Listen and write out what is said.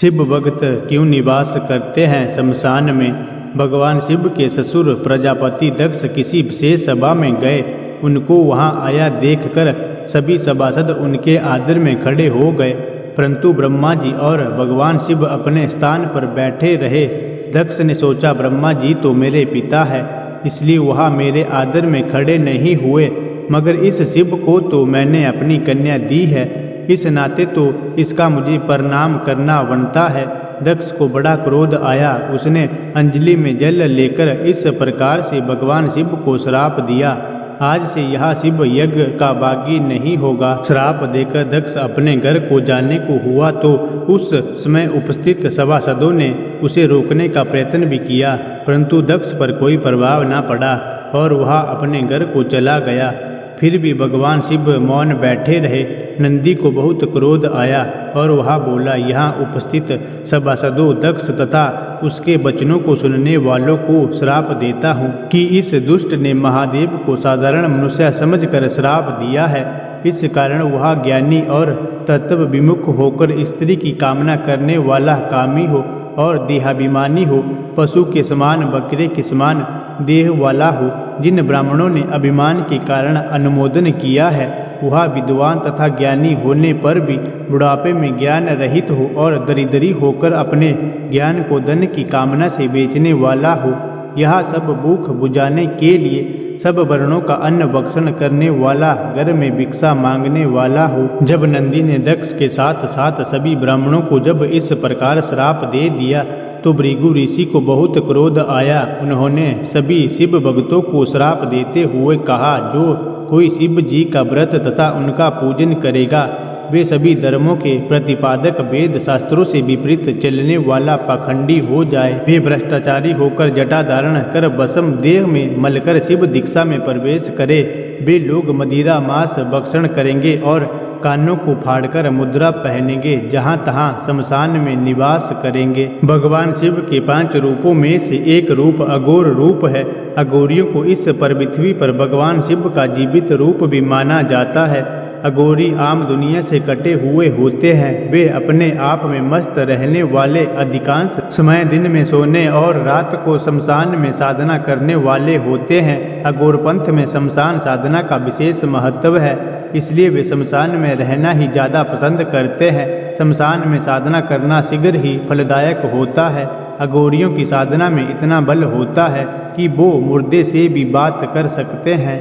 शिव भक्त क्यों निवास करते हैं शमशान में। भगवान शिव के ससुर प्रजापति दक्ष किसी विशेष सभा में गए। उनको वहां आया देखकर सभी सभासद उनके आदर में खड़े हो गए, परंतु ब्रह्मा जी और भगवान शिव अपने स्थान पर बैठे रहे। दक्ष ने सोचा, ब्रह्मा जी तो मेरे पिता है, इसलिए वह मेरे आदर में खड़े नहीं हुए, मगर इस शिव को तो मैंने अपनी कन्या दी है, इस नाते तो इसका मुझे प्रणाम करना बनता है। दक्ष को बड़ा क्रोध आया। उसने अंजलि में जल लेकर इस प्रकार से भगवान शिव को श्राप दिया, आज से यह शिव यज्ञ का भागी नहीं होगा। श्राप देकर दक्ष अपने घर को जाने को हुआ तो उस समय उपस्थित सभासदों ने उसे रोकने का प्रयत्न भी किया, परंतु दक्ष पर कोई प्रभाव न पड़ा और वह अपने घर को चला गया। फिर भी भगवान शिव मौन बैठे रहे। नंदी को बहुत क्रोध आया और वह बोला, यहाँ उपस्थित सभासदों, दक्ष तथा उसके वचनों को सुनने वालों को श्राप देता हूँ कि इस दुष्ट ने महादेव को साधारण मनुष्य समझकर श्राप दिया है। इस कारण वह ज्ञानी और तत्व विमुख होकर स्त्री की कामना करने वाला कामी हो और देहाभिमानी हो, पशु के समान, बकरे के समान देह वाला हो। जिन ब्राह्मणों ने अभिमान के कारण अनुमोदन किया है, वह विद्वान तथा ज्ञानी होने पर भी बुढ़ापे में ज्ञान रहित हो और दरिद्री होकर अपने ज्ञान को धन की कामना से बेचने वाला हो। यह सब भूख बुझाने के लिए सब वर्णों का अन्न भक्षण करने वाला, घर में भिक्षा मांगने वाला हो। जब नंदी ने दक्ष के साथ साथ सभी ब्राह्मणों को जब इस प्रकार श्राप दे दिया तो भृगु ऋषि को बहुत क्रोध आया। उन्होंने सभी शिव भक्तों को श्राप देते हुए कहा, जो कोई शिव जी का व्रत तथा उनका पूजन करेगा, वे सभी धर्मों के प्रतिपादक, वेद शास्त्रों से विपरीत चलने वाला पाखंडी हो जाए। वे भ्रष्टाचारी होकर जटा धारण कर भस्म देह में मलकर शिव दीक्षा में प्रवेश करे। वे लोग मदिरा मांस भक्षण करेंगे और कानों को फाड़कर मुद्रा पहनेंगे, जहाँ तहाँ शमशान में निवास करेंगे। भगवान शिव के 5 रूपों में से एक रूप अघोर रूप है। अघोरियों को इस पृथ्वी पर भगवान शिव का जीवित रूप भी माना जाता है। अघोरी आम दुनिया से कटे हुए होते हैं। वे अपने आप में मस्त रहने वाले, अधिकांश समय दिन में सोने और रात को शमशान में साधना करने वाले होते हैं। अघोर पंथ में शमशान साधना का विशेष महत्व है, इसलिए वे शमशान में रहना ही ज़्यादा पसंद करते हैं। शमशान में साधना करना शीघ्र ही फलदायक होता है। अघोरियों की साधना में इतना बल होता है कि वो मुर्दे से भी बात कर सकते हैं।